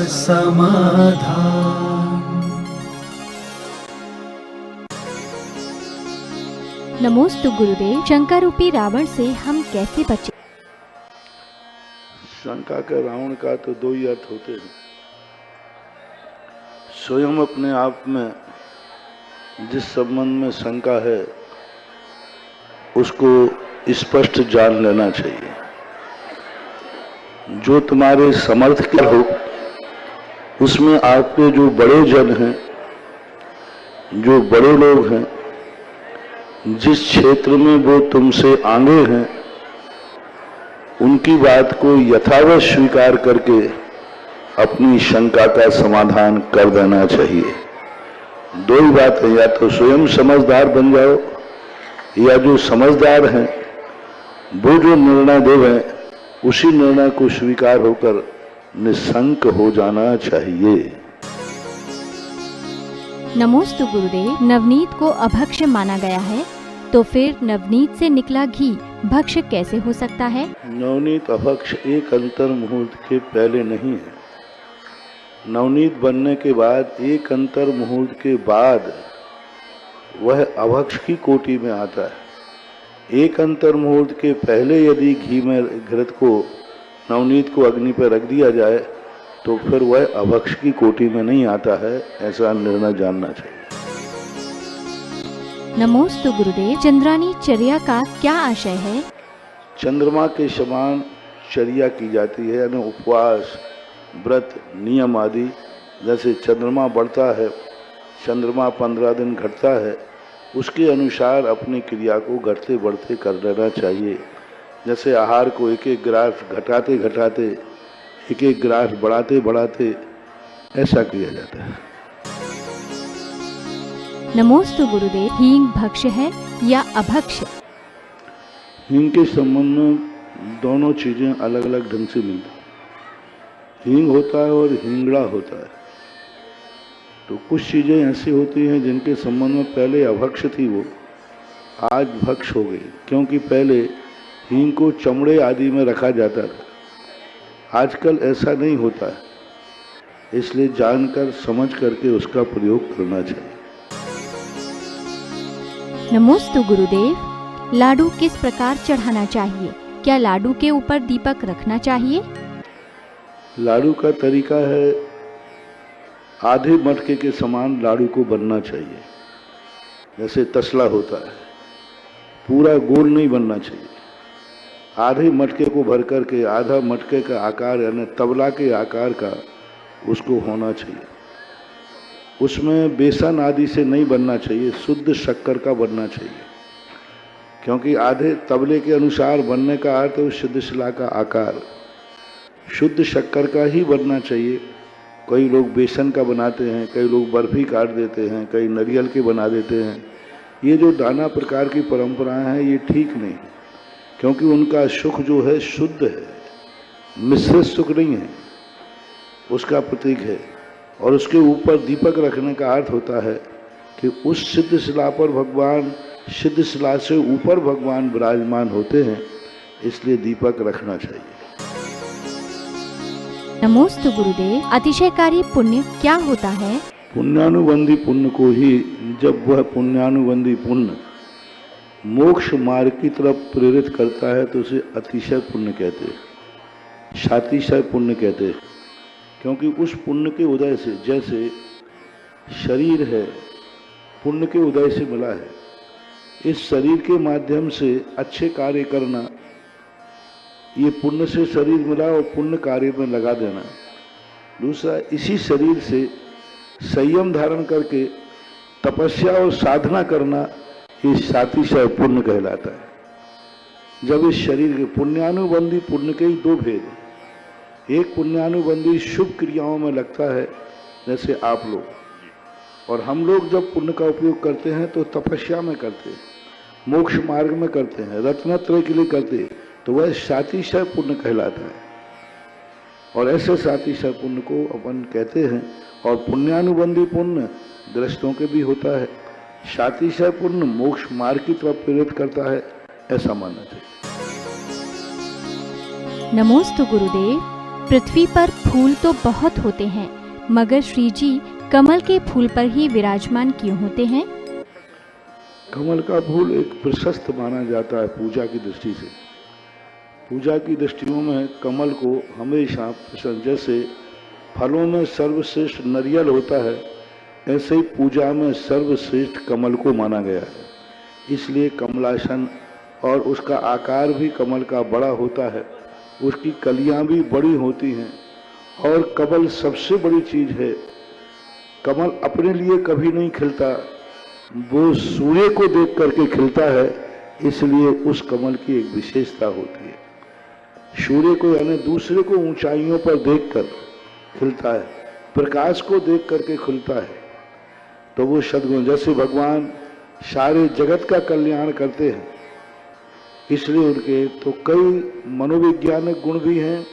समाधान। नमोस्तु गुरुदेव। शंका रूपी रावण से हम कैसे बचें? शंका के रावण का तो दो ही अर्थ होते हैं। स्वयं अपने आप में जिस संबंध में शंका है उसको स्पष्ट जान लेना चाहिए। जो तुम्हारे समर्थ के हो उसमें आपके जो बड़े जन हैं, जो बड़े लोग हैं, जिस क्षेत्र में वो तुमसे आगे हैं, उनकी बात को यथावत स्वीकार करके अपनी शंका का समाधान कर देना चाहिए। दो ही बात है, या तो स्वयं समझदार बन जाओ या जो समझदार हैं वो जो निर्णय देवें उसी निर्णय को स्वीकार होकर निशंक हो जाना चाहिए। नमोस्तु गुरुदेव। नवनीत को अभक्ष्य माना गया है, तो फिर नवनीत से निकला घी भक्ष्य कैसे हो सकता है? नवनीत अभक्ष्य एक अंतर मुहूर्त के पहले नहीं है। नवनीत बनने के बाद एक अंतर मुहूर्त के बाद वह अभक्ष्य की कोटि में आता है। एक अंतर मुहूर्त के पहले यदि घी में घृत को, नवनीत को अग्नि पर रख दिया जाए तो फिर वह अभक्ष्य की कोटि में नहीं आता है। ऐसा निर्णय जानना चाहिए। नमोस्तु गुरुदेव। चंद्रानी चर्या का क्या आशय है? चंद्रमा के समान चर्या की जाती है, यानी उपवास, व्रत, नियम आदि। जैसे चंद्रमा बढ़ता है, चंद्रमा 15 दिन घटता है, उसके अनुसार अपनी क्रिया को घटते बढ़ते कर लेना चाहिए। जैसे आहार को एक एक ग्रास घटाते घटाते, एक एक ग्रास बढ़ाते बढ़ाते ऐसा किया जाता है। नमोस्तु गुरुदेव। हींग भक्ष्य है या अभक्ष्य? हींग के संबंध में दोनों चीजें अलग अलग ढंग से मिलती। हींग होता है और हींगड़ा होता है। तो कुछ चीजें ऐसी होती हैं जिनके संबंध में पहले अभक्ष्य थी, वो आज भक्ष्य हो गई, क्योंकि पहले हींग को चमड़े आदि में रखा जाता था। आजकल ऐसा नहीं होता है, इसलिए जानकर समझ करके उसका प्रयोग करना चाहिए। नमोस्तु गुरुदेव। लाडू किस प्रकार चढ़ाना चाहिए? क्या लाडू के ऊपर दीपक रखना चाहिए? लाडू का तरीका है, आधे मटके के समान लाडू को बनना चाहिए। जैसे तसला होता है, पूरा गोल नहीं बनना चाहिए। आधे मटके को भर करके आधा मटके का आकार, यानी तबला के आकार का उसको होना चाहिए। उसमें बेसन आदि से नहीं बनना चाहिए, शुद्ध शक्कर का बनना चाहिए। क्योंकि आधे तबले के अनुसार बनने का अर्थ है शुद्ध शिला का आकार, शुद्ध शक्कर का ही बनना चाहिए। कई लोग बेसन का बनाते हैं, कई लोग बर्फी काट देते हैं, कई नारियल के बना देते हैं। ये जो नाना प्रकार की परंपराएं हैं ये ठीक नहीं, क्योंकि उनका सुख जो है शुद्ध है, मिश्रित सुख नहीं है, उसका प्रतीक है। और उसके ऊपर दीपक रखने का अर्थ होता है कि उस सिद्ध शिला पर भगवान, सिद्ध शिला से ऊपर भगवान विराजमान होते हैं, इसलिए दीपक रखना चाहिए। नमोस्तु गुरुदेव। अतिशयकारी पुण्य क्या होता है? पुण्यानुबंधी पुण्य को ही, जब वह पुण्यानुबंधी पुण्य मोक्ष मार्ग की तरफ प्रेरित करता है तो उसे अतिशय पुण्य कहते हैं, सातिशय पुण्य कहते हैं। क्योंकि उस पुण्य के उदय से, जैसे शरीर है पुण्य के उदय से मिला है, इस शरीर के माध्यम से अच्छे कार्य करना, ये पुण्य से शरीर मिला और पुण्य कार्य में लगा देना। दूसरा, इसी शरीर से संयम धारण करके तपस्या और साधना करना, ये सातिशय पुण्य कहलाता है। जब इस शरीर के पुण्यानुबंधी पुण्य के ही दो भेद हैं। एक पुण्यानुबंधी शुभ क्रियाओं में लगता है, जैसे आप लोग, और हम लोग जब पुण्य का उपयोग करते हैं तो तपस्या में करते हैं, मोक्ष मार्ग में करते हैं, रत्नत्रय के लिए करते हैं, तो वह सातिशय पुण्य कहलाता है। और ऐसे सातिशय पुण्य को अपन कहते हैं। और पुण्यानुबंधी पुण्य दृष्टों के भी होता है। सातिशय पुण्य मोक्ष मार्ग की तरफ प्रेरित करता है, ऐसा मानना चाहिए। नमोस्तु गुरुदेव। पृथ्वी पर फूल तो बहुत होते हैं, मगर श्री जी कमल के फूल पर ही विराजमान क्यों होते हैं? कमल का फूल एक प्रशस्त माना जाता है पूजा की दृष्टि से। पूजा की दृष्टियों में कमल को हमेशा पसंद, जैसे फलों में सर्वश्रेष्ठ नारियल होता है, ऐसे ही पूजा में सर्वश्रेष्ठ कमल को माना गया है। इसलिए कमलासन, और उसका आकार भी कमल का बड़ा होता है, उसकी कलियां भी बड़ी होती हैं, और कमल सबसे बड़ी चीज है। कमल अपने लिए कभी नहीं खिलता, वो सूर्य को देख करके खिलता है, इसलिए उस कमल की एक विशेषता होती है। सूर्य को यानी दूसरे को ऊंचाइयों पर देखकर खिलता है, प्रकाश को देख करके खिलता है। तो वो सद्गुण, जैसे भगवान सारे जगत का कल्याण करते हैं, इसलिए उनके तो कई मनोवैज्ञानिक गुण भी हैं,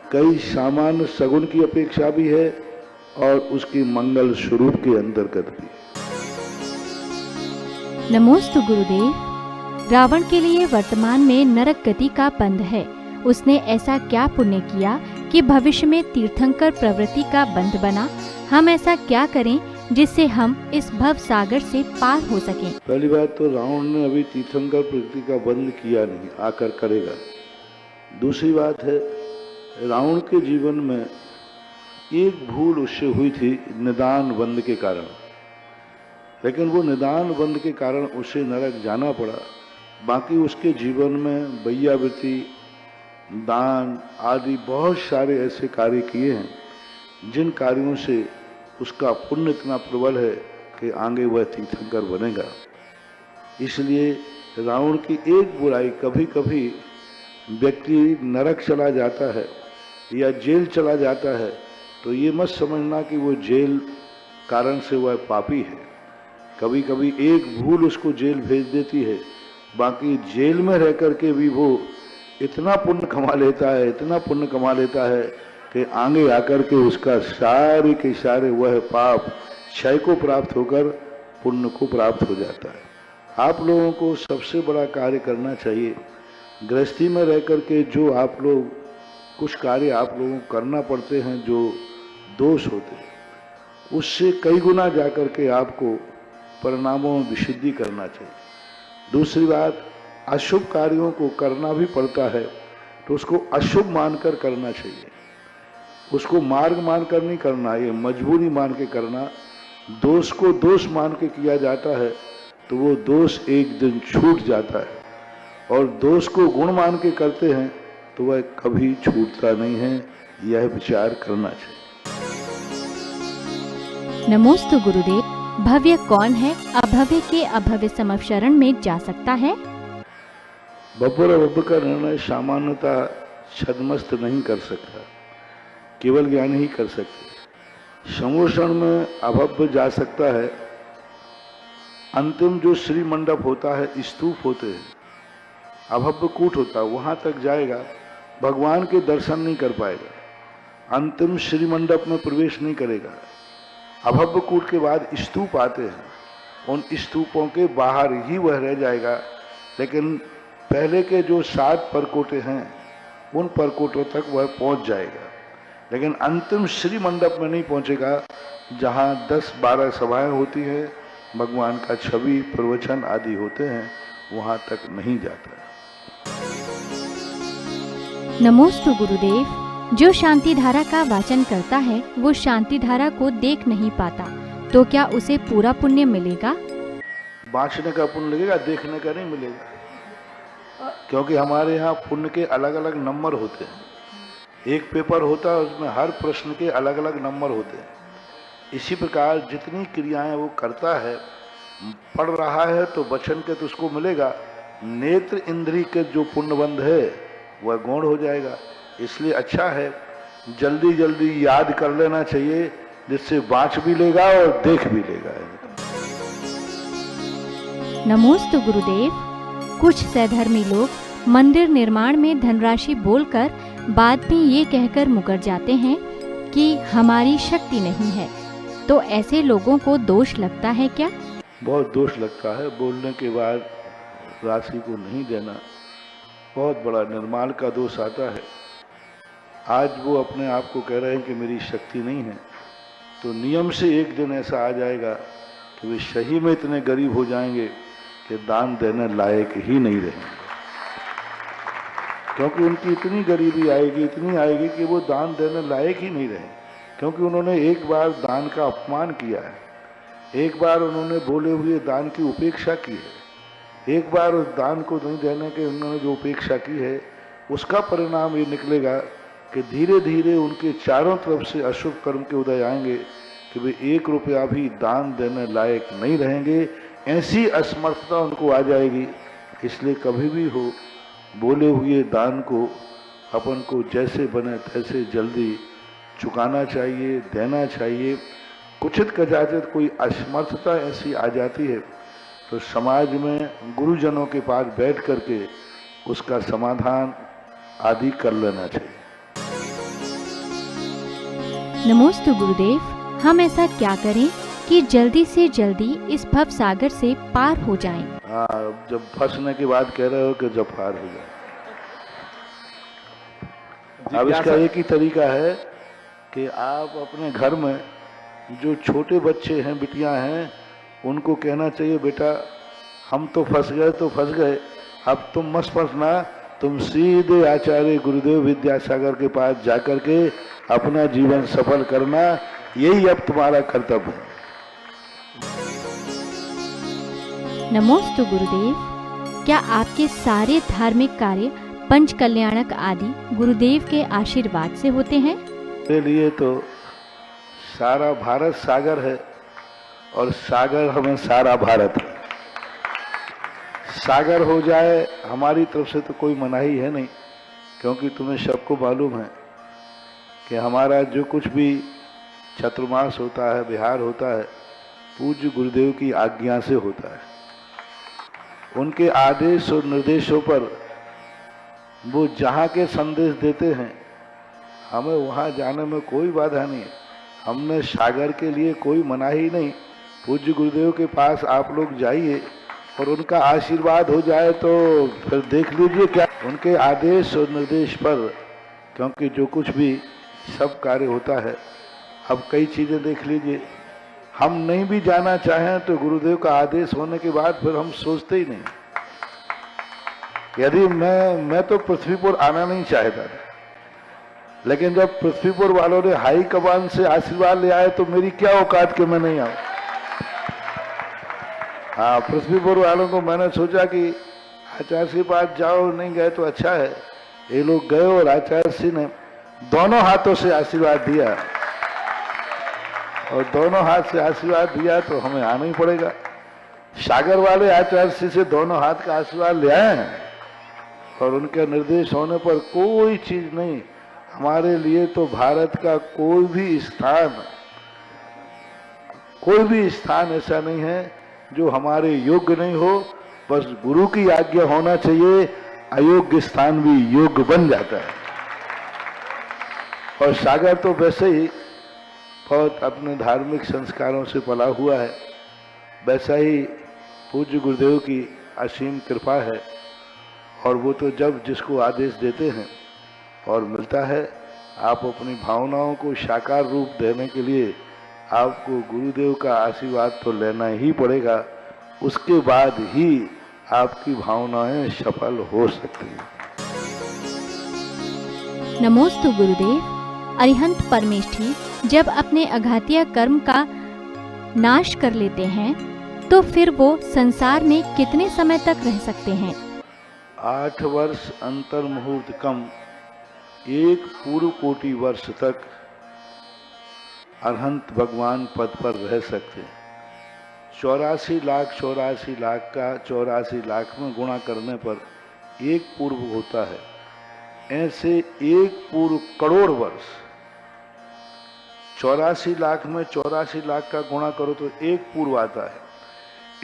कई सामान्य सगुण की अपेक्षा भी है, और उसकी मंगल स्वरूप के अंतर्गत भी। नमोस्तु गुरुदेव। रावण के लिए वर्तमान में नरक गति का बंध है। उसने ऐसा क्या पुण्य किया कि भविष्य में तीर्थंकर प्रवृत्ति का बंध बना? हम ऐसा क्या करें जिससे हम इस भव सागर से पार हो सकें? पहली बात तो रावण ने अभी तीर्थंकर प्रवृत्ति का बंध किया नहीं, आकर करेगा। दूसरी बात है, रावण के जीवन में एक भूल उससे हुई थी निदान बंध के कारण, लेकिन वो निदान बंध के कारण उसे नरक जाना पड़ा। बाकी उसके जीवन में वैयावृत्ति, दान आदि बहुत सारे ऐसे कार्य किए हैं जिन कार्यों से उसका पुण्य इतना प्रबल है कि आगे वह तीर्थंकर बनेगा। इसलिए रावण की एक बुराई, कभी कभी व्यक्ति नरक चला जाता है या जेल चला जाता है, तो ये मत समझना कि वो जेल कारण से वह पापी है। कभी कभी एक भूल उसको जेल भेज देती है, बाकी जेल में रह करके भी वो इतना पुण्य कमा लेता है, इतना पुण्य कमा लेता है कि आगे आकर के उसका सारे के सारे वह पाप क्षय को प्राप्त होकर पुण्य को प्राप्त हो जाता है। आप लोगों को सबसे बड़ा कार्य करना चाहिए, गृहस्थी में रह करके जो आप लोग कुछ कार्य आप लोगों को करना पड़ते हैं, जो दोष होते हैं, उससे कई गुना जाकर के आपको परिणामों में विशुद्धि करना चाहिए। दूसरी बात, अशुभ कार्यों को करना भी पड़ता है तो उसको अशुभ मानकर करना चाहिए, उसको मार्ग मानकर नहीं करना, ये मजबूरी मान के करना। दोष को दोष मान के किया जाता है तो वो दोष एक दिन छूट जाता है, और दोष को गुण मान के करते हैं तो वह कभी छूटता नहीं है। यह विचार करना चाहिए। नमोस्तु गुरुदेव। भव्य कौन है अभव्य के अभव्य समशरण में जा सकता है? भव्य और भव्य का निर्णय सामान्यतः छद्मस्त नहीं कर सकता, केवल ज्ञान ही कर सकते। समोषण में अभव्य जा सकता है। अंतिम जो श्री मंडप होता है, स्तूप होते हैं, अभव्य कूट होता है, वहां तक जाएगा, भगवान के दर्शन नहीं कर पाएगा, अंतिम श्री मंडप में प्रवेश नहीं करेगा। अभव्य कूट के बाद स्तूप आते हैं, उन स्तूपों के बाहर ही वह रह जाएगा, लेकिन पहले के जो 7 परकोटे हैं उन परकोटों तक वह पहुंच जाएगा, लेकिन अंतिम श्री मंडप में नहीं पहुंचेगा, जहां 10-12 सभाएं होती हैं, भगवान का छवि प्रवचन आदि होते हैं, वहां तक नहीं जाता। नमोस्तु गुरुदेव। जो शांति धारा का वाचन करता है वो शांति धारा को देख नहीं पाता, तो क्या उसे पूरा पुण्य मिलेगा? बांचने का पुण्य लगेगा, देखने का नहीं मिलेगा, क्योंकि हमारे यहाँ पुण्य के अलग अलग नंबर होते हैं। एक पेपर होता है, उसमें हर प्रश्न के अलग अलग नंबर होते हैं। इसी प्रकार जितनी क्रियाएं वो करता है, पढ़ रहा है तो वचन के तो उसको मिलेगा, नेत्र इंद्री के जो पुण्यबंध है वह गौण हो जाएगा। इसलिए अच्छा है जल्दी जल्दी याद कर लेना चाहिए, जिससे बाँच भी लेगा और देख भी लेगा। नमोस्तु गुरुदेव। कुछ सैधर्मी लोग मंदिर निर्माण में धनराशि बोलकर बाद में ये कहकर मुकर जाते हैं कि हमारी शक्ति नहीं है, तो ऐसे लोगों को दोष लगता है क्या? बहुत दोष लगता है, बोलने के बाद राशि को नहीं देना बहुत बड़ा निर्माण का दोष आता है। आज वो अपने आप को कह रहे हैं कि मेरी शक्ति नहीं है, तो नियम से एक दिन ऐसा आ जाएगा कि वे सही में इतने गरीब हो जाएंगे कि दान देने लायक ही नहीं रहेंगे, क्योंकि उनकी इतनी गरीबी आएगी, इतनी आएगी कि वो दान देने लायक ही नहीं रहे, क्योंकि उन्होंने एक बार दान का अपमान किया है, एक बार उन्होंने बोले हुए दान की उपेक्षा की है, एक बार उस दान को नहीं देने के उन्होंने जो उपेक्षा की है, उसका परिणाम ये निकलेगा कि धीरे धीरे उनके चारों तरफ से अशुभ कर्म के उदय आएंगे कि वे 1 रुपया भी दान देने लायक नहीं रहेंगे। ऐसी असमर्थता उनको आ जाएगी। इसलिए कभी भी हो, बोले हुए दान को अपन को जैसे बने तैसे जल्दी चुकाना चाहिए, देना चाहिए। कुछित कदाचित कोई असमर्थता ऐसी आ जाती है तो समाज में गुरुजनों के पास बैठ करके उसका समाधान आदि कर लेना चाहिए। नमोस्तु गुरुदेव, हम ऐसा क्या करें कि जल्दी से जल्दी इस भव सागर से पार हो जाएं? जब फंसने की बात कह रहे हो कि जब पार हो जाए, अब इसका एक ही तरीका है कि आप अपने घर में जो छोटे बच्चे हैं, बिटियां हैं, उनको कहना चाहिए बेटा हम तो फंस गए तो फंस गए, अब तुम मत फंसना, तुम सीधे आचार्य गुरुदेव विद्यासागर के पास जाकर के अपना जीवन सफल करना, यही अब तुम्हारा कर्तव्य है। नमोस्तु गुरुदेव, क्या आपके सारे धार्मिक कार्य पंच कल्याणक आदि गुरुदेव के आशीर्वाद से होते हैं? इसके लिए तो सारा भारत सागर है और सागर हमें सारा भारत है। सागर हो जाए हमारी तरफ से तो कोई मनाही है नहीं, क्योंकि तुम्हें सबको मालूम है कि हमारा जो कुछ भी चतुर्मास होता है, विहार होता है, पूज्य गुरुदेव की आज्ञा से होता है। उनके आदेश और निर्देशों पर वो जहाँ के संदेश देते हैं, हमें वहाँ जाने में कोई बाधा नहीं है। हमने सागर के लिए कोई मनाही नहीं। पूज्य गुरुदेव के पास आप लोग जाइए और उनका आशीर्वाद हो जाए तो फिर देख लीजिए क्या उनके आदेश और निर्देश पर, क्योंकि जो कुछ भी सब कार्य होता है। अब कई चीज़ें देख लीजिए, हम नहीं भी जाना चाहें तो गुरुदेव का आदेश होने के बाद फिर हम सोचते ही नहीं। यदि मैं तो पृथ्वीपुर आना नहीं चाहता था, लेकिन जब पृथ्वीपुर वालों ने हाई कमान से आशीर्वाद ले आए तो मेरी क्या औकात कि मैं नहीं आऊं। हाँ, पृथ्वीपुर वालों को मैंने सोचा कि आचार्य के पास जाओ, नहीं गए तो अच्छा है। ये लोग गए और आचार्य जी ने दोनों हाथों से आशीर्वाद दिया, और दोनों हाथ से आशीर्वाद दिया तो हमें आना ही पड़ेगा। सागर वाले आचार्य जी से दोनों हाथ का आशीर्वाद ले आए हैं, और उनके निर्देश होने पर कोई चीज नहीं, हमारे लिए तो भारत का कोई भी स्थान ऐसा नहीं है जो हमारे योग्य नहीं हो। बस गुरु की आज्ञा होना चाहिए, अयोग्य स्थान भी योग्य बन जाता है। और सागर तो वैसे ही बहुत अपने धार्मिक संस्कारों से पला हुआ है, वैसा ही पूज्य गुरुदेव की असीम कृपा है। और वो तो जब जिसको आदेश देते हैं और मिलता है, आप अपनी भावनाओं को साकार रूप देने के लिए आपको गुरुदेव का आशीर्वाद तो लेना ही पड़ेगा। उसके बाद ही आपकी भावनाएं सफल हो सकती हैं। नमोस्तु गुरुदेव, अरिहंत परमेष्ठी जब अपने अघातीय कर्म का नाश कर लेते हैं तो फिर वो संसार में कितने समय तक रह सकते हैं? 8 वर्ष अंतर मुहूर्त कम 1 पूर्व कोटि वर्ष तक अरहंत भगवान पद पर रह सकते हैं। 84 लाख का 84 लाख में गुणा करने पर 1 पूर्व होता है। ऐसे 1 पूर्व करोड़ वर्ष, 84 लाख में 84 लाख का गुणा करो तो 1 पूर्व आता है।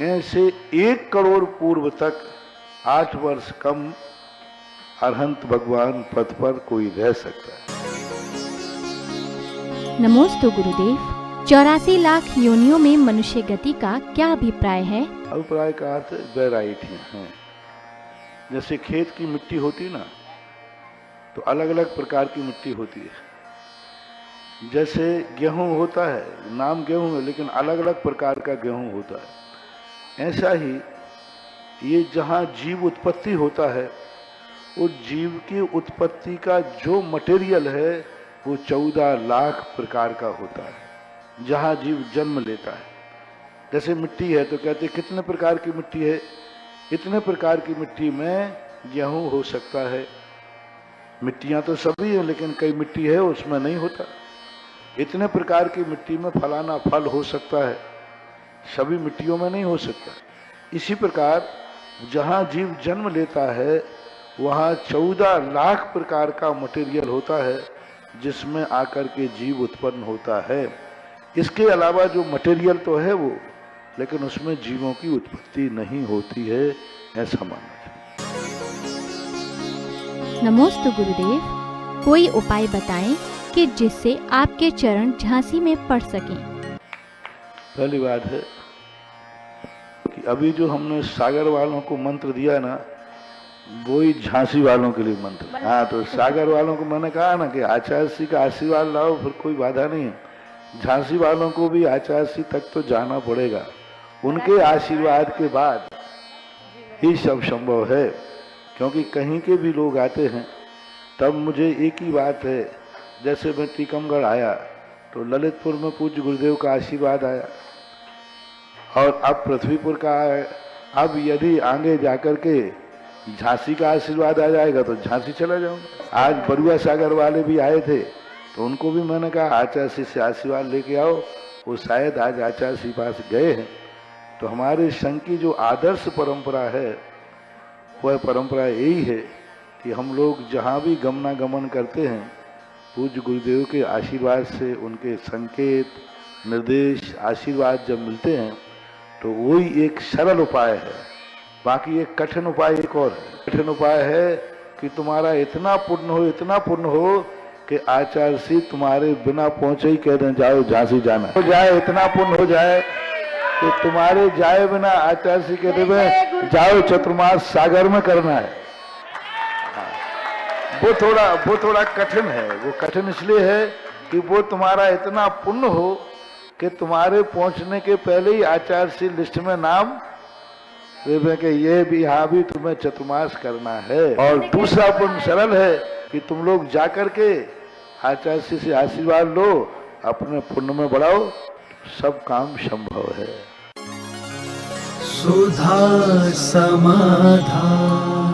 ऐसे 1 करोड़ पूर्व तक 8 वर्ष कम अरहंत भगवान पद पर कोई रह सकता है। नमोस्तु गुरुदेव, 84 लाख योनियों में मनुष्य गति का क्या अभिप्राय है? अभिप्राय का अर्थ वैरायटी है। जैसे खेत की मिट्टी होती ना, तो अलग अलग प्रकार की मिट्टी होती है। जैसे गेहूं होता है, नाम गेहूं है लेकिन अलग अलग प्रकार का गेहूं होता है। ऐसा ही ये जहाँ जीव उत्पत्ति होता है, उस जीव की उत्पत्ति का जो मटेरियल है वो 14 लाख प्रकार का होता है। जहाँ जीव जन्म लेता है, जैसे मिट्टी है तो कहते कितने प्रकार की मिट्टी है, इतने प्रकार की मिट्टी में गेहूं हो सकता है। मिट्टियां तो सभी हैं लेकिन कई मिट्टी है उसमें नहीं होता। इतने प्रकार की मिट्टी में फलाना फल हो सकता है, सभी मिट्टियों में नहीं हो सकता। इसी प्रकार जहाँ जीव जन्म लेता है वहाँ 14 लाख प्रकार का मटेरियल होता है जिसमें आकर के जीव उत्पन्न होता है। इसके अलावा जो मटेरियल तो है वो, लेकिन उसमें जीवों की उत्पत्ति नहीं होती है, ऐसा मानना चाहिए। नमोस्तु गुरुदेव, कोई उपाय बताएं कि जिससे आपके चरण झांसी में पड़ सकें। पहली बात है कि अभी जो हमने सागर वालों को मंत्र दिया ना, वो ही झांसी वालों के लिए मंत्र। हाँ, तो सागर वालों को मैंने कहा ना कि आचार्य श्री का आशीर्वाद लाओ, फिर कोई बाधा नहीं है। झांसी वालों को भी आचार्य श्री तक तो जाना पड़ेगा, उनके आशीर्वाद के बाद ही सब संभव है। क्योंकि कहीं के भी लोग आते हैं तब मुझे एक ही बात है, जैसे मैं टीकमगढ़ आया तो ललितपुर में पूज्य गुरुदेव का आशीर्वाद आया, और अब पृथ्वीपुर का है। अब यदि आगे जाकर के झांसी का आशीर्वाद आ जाएगा तो झांसी चला जाऊंगा। आज बरुआ सागर वाले भी आए थे तो उनको भी मैंने कहा आचार्य श्री से आशीर्वाद लेके आओ, वो शायद आज आचार्य श्री पास गए हैं। तो हमारे संघ की जो आदर्श परंपरा है वह परंपरा यही है कि हम लोग जहाँ भी गमनागमन करते हैं पूज्य गुरुदेव के आशीर्वाद से, उनके संकेत निर्देश आशीर्वाद जब मिलते हैं तो वही एक सरल उपाय है। बाकी एक कठिन उपाय एक और है। कठिन उपाय है कि तुम्हारा इतना पुण्य हो, इतना पुण्य हो कि आचार्य श्री तुम्हारे बिना पहुंचे ही कह दें जाओ झांसी जाना हो जाए, इतना पुण्य हो जाए कि तुम्हारे जाए बिना आचार्य श्री कहते हुए जाओ चतुर्मास सागर में करना है। वो थोड़ा कठिन है। वो कठिन इसलिए है कि वो तुम्हारा इतना पुण्य हो कि तुम्हारे पहुंचने के पहले ही आचार्य श्री लिस्ट में नाम कि ये भी यहाँ भी तुम्हें चतुर्मास करना है। और दूसरा पुण्य सरल है कि तुम लोग जाकर के आचार्य श्री से आशीर्वाद लो, अपने पुण्य में बढ़ाओ, सब काम संभव है। सुधा समाधान।